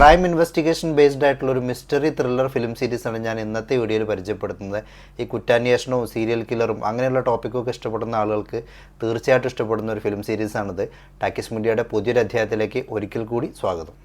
Crime investigation based ആയിട്ടുള്ള ഒരു mystery thriller film സീരീസാണ് ഞാൻ ഇന്നത്തെ വീഡിയോയിൽ പരിചയപ്പെടുത്തുന്നത്. ഈ കുറ്റാന്വേഷണവും സീരിയൽ കില്ലറും അങ്ങനെയുള്ള ടോപ്പിക്കൊക്കെ ഇഷ്ടപ്പെടുന്ന ആളുകൾക്ക് തീർച്ചയായിട്ടും ഇഷ്ടപ്പെടുന്ന ഒരു ഫിലിം സീരീസാണിത്. ടാക്കിസ് മീഡിയയുടെ പുതിയൊരു അധ്യായത്തിലേക്ക് ഒരിക്കൽ കൂടി സ്വാഗതം.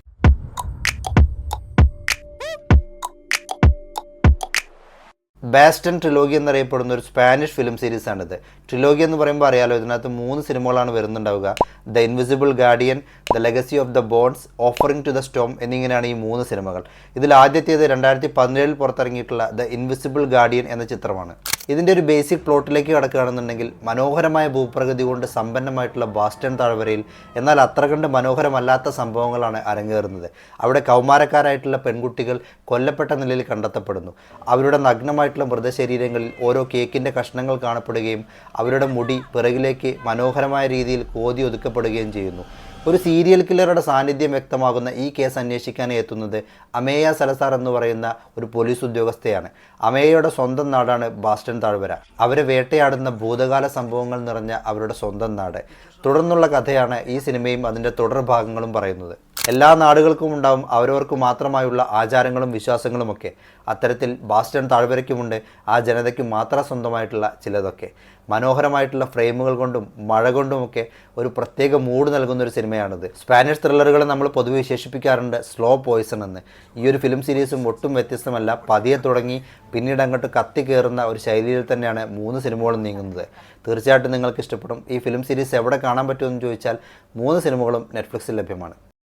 ബാസ്റ്റൺ ട്രിലോഗി എന്നറിയപ്പെടുന്ന ഒരു സ്പാനിഷ് ഫിലിം സീരീസാണിത്. ട്രിലോഗി എന്ന് പറയുമ്പോൾ അറിയാലോ, ഇതിനകത്ത് 3 സിനിമകളാണ് വരുന്നുണ്ടാവുക. The invisible guardian, the legacy of the bones, offering to the storm എന്നിങ്ങനെയാണ് ഈ 3 സിനിമകൾ. ഇതിൽ ആദ്യത്തേത് 2017 പുറത്തിറങ്ങിയിട്ടുള്ള ദ ഇൻവിസിബിൾ ഗാർഡിയൻ എന്ന ചിത്രമാണ്. ഇതിൻ്റെ ഒരു ബേസിക് പ്ലോട്ടിലേക്ക് കടക്കുകയാണെന്നുണ്ടെങ്കിൽ, മനോഹരമായ ഭൂപ്രകൃതി കൊണ്ട് സമ്പന്നമായിട്ടുള്ള ബാസ്റ്റൺ താഴ്വരയിൽ എന്നാൽ അത്ര കണ്ട് മനോഹരമല്ലാത്ത സംഭവങ്ങളാണ് അരങ്ങേറുന്നത്. അവിടെ കൗമാരക്കാരായിട്ടുള്ള പെൺകുട്ടികൾ കൊല്ലപ്പെട്ട നിലയിൽ കണ്ടെത്തപ്പെടുന്നു. അവരുടെ നഗ്നമായിട്ടുള്ള മൃതശരീരങ്ങളിൽ ഓരോ കേക്കിൻ്റെ കഷ്ണങ്ങൾ കാണപ്പെടുകയും അവരുടെ മുടി പിറകിലേക്ക് മനോഹരമായ രീതിയിൽ കോതി ഒതുക്കപ്പെടുകയും ചെയ്യുന്നു. ഒരു സീരിയൽ കില്ലറുടെ സാന്നിധ്യം വ്യക്തമാകുന്ന ഈ കേസ് അന്വേഷിക്കാനായി എത്തുന്നത് അമേയ സലസാർ എന്ന് പറയുന്ന ഒരു പോലീസ് ഉദ്യോഗസ്ഥയാണ്. അമേയയുടെ സ്വന്തം നാടാണ് ബാസ്റ്റൺ താഴ്വര. അവരെ വേട്ടയാടുന്ന ഭൂതകാല സംഭവങ്ങൾ നിറഞ്ഞ അവരുടെ സ്വന്തം നാട്. തുടർന്നുള്ള കഥയാണ് ഈ സിനിമയും അതിൻ്റെ തുടർഭാഗങ്ങളും പറയുന്നത്. എല്ലാ നാടുകൾക്കും ഉണ്ടാവും അവരവർക്ക് മാത്രമായുള്ള ആചാരങ്ങളും വിശ്വാസങ്ങളുമൊക്കെ. അത്തരത്തിൽ ബാസ്റ്റൺ താഴ്വരയ്ക്കുമുണ്ട് ആ ജനതയ്ക്ക് മാത്രം സ്വന്തമായിട്ടുള്ള ചിലതൊക്കെ. മനോഹരമായിട്ടുള്ള ഫ്രെയിമുകൾ കൊണ്ടും മഴ കൊണ്ടുമൊക്കെ ഒരു പ്രത്യേക മൂഡ് നൽകുന്ന ഒരു സിനിമയാണിത്. സ്പാനിഷ് ത്രില്ലറുകളെ നമ്മൾ പൊതുവെ വിശേഷിപ്പിക്കാറുണ്ട് സ്ലോ പോയ്സൺ എന്ന്. ഈ ഒരു ഫിലിം സീരീസും ഒട്ടും വ്യത്യസ്തമല്ല. പതിയെ തുടങ്ങി പിന്നീട് അങ്ങോട്ട് കത്തി കയറുന്ന ഒരു ശൈലിയിൽ തന്നെയാണ് 3 സിനിമകളും നീങ്ങുന്നത്. തീർച്ചയായിട്ടും നിങ്ങൾക്ക് ഇഷ്ടപ്പെടും. ഈ ഫിലിം സീരീസ് എവിടെ കാണാൻ പറ്റുമെന്ന് ചോദിച്ചാൽ 3 സിനിമകളും നെറ്റ്ഫ്ലിക്സിൽ ലഭ്യമാണ്.